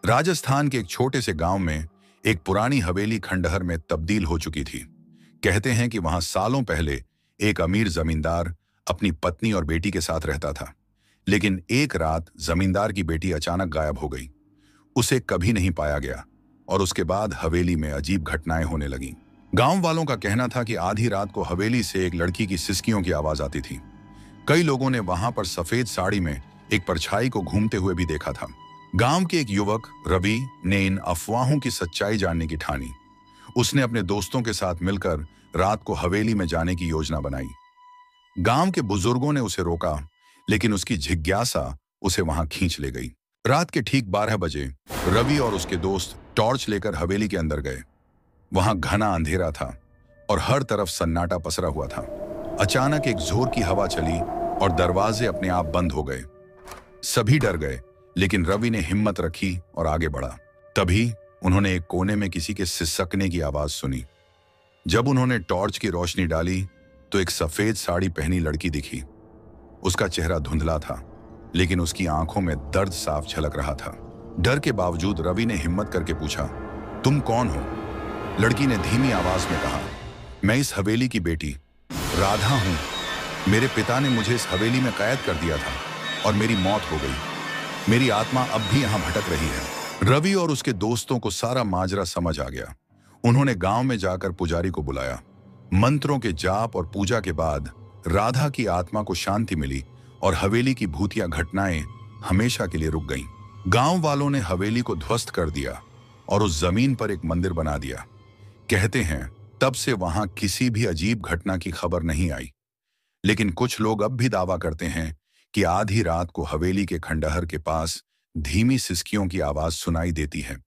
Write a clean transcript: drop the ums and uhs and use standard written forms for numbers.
राजस्थान के एक छोटे से गांव में एक पुरानी हवेली खंडहर में तब्दील हो चुकी थी। कहते हैं कि वहां सालों पहले एक अमीर जमींदार अपनी पत्नी और बेटी के साथ रहता था। लेकिन एक रात जमींदार की बेटी अचानक गायब हो गई। उसे कभी नहीं पाया गया और उसके बाद हवेली में अजीब घटनाएं होने लगीं। गांव वालों का कहना था कि आधी रात को हवेली से एक लड़की की सिसकियों की आवाज आती थी। कई लोगों ने वहां पर सफेद साड़ी में एक परछाई को घूमते हुए भी देखा था। गांव के एक युवक रवि ने इन अफवाहों की सच्चाई जानने की ठानी। उसने अपने दोस्तों के साथ मिलकर रात को हवेली में जाने की योजना बनाई। गांव के बुजुर्गों ने उसे रोका, लेकिन उसकी जिज्ञासा उसे वहां खींच ले गई। रात के ठीक 12 बजे रवि और उसके दोस्त टॉर्च लेकर हवेली के अंदर गए। वहां घना अंधेरा था और हर तरफ सन्नाटा पसरा हुआ था। अचानक एक जोर की हवा चली और दरवाजे अपने आप बंद हो गए। सभी डर गए, लेकिन रवि ने हिम्मत रखी और आगे बढ़ा। तभी उन्होंने एक कोने में किसी के सिसकने की आवाज सुनी। जब उन्होंने टॉर्च की रोशनी डाली तो एक सफेद साड़ी पहनी लड़की दिखी। उसका चेहरा धुंधला था, लेकिन उसकी आंखों में दर्द साफ झलक रहा था। डर के बावजूद रवि ने हिम्मत करके पूछा, तुम कौन हो? लड़की ने धीमी आवाज में कहा, मैं इस हवेली की बेटी राधा हूं। मेरे पिता ने मुझे इस हवेली में कैद कर दिया था और मेरी मौत हो गई। मेरी आत्मा अब भी यहां भटक रही है। रवि और उसके दोस्तों को सारा माजरा समझ आ गया। उन्होंने गांव में जाकर पुजारी को बुलाया। मंत्रों के जाप और पूजा के बाद राधा की आत्मा को शांति मिली और हवेली की भूतिया घटनाएं हमेशा के लिए रुक गईं। गांव वालों ने हवेली को ध्वस्त कर दिया और उस जमीन पर एक मंदिर बना दिया। कहते हैं तब से वहां किसी भी अजीब घटना की खबर नहीं आई। लेकिन कुछ लोग अब भी दावा करते हैं कि आधी रात को हवेली के खंडहर के पास धीमी सिसकियों की आवाज सुनाई देती है।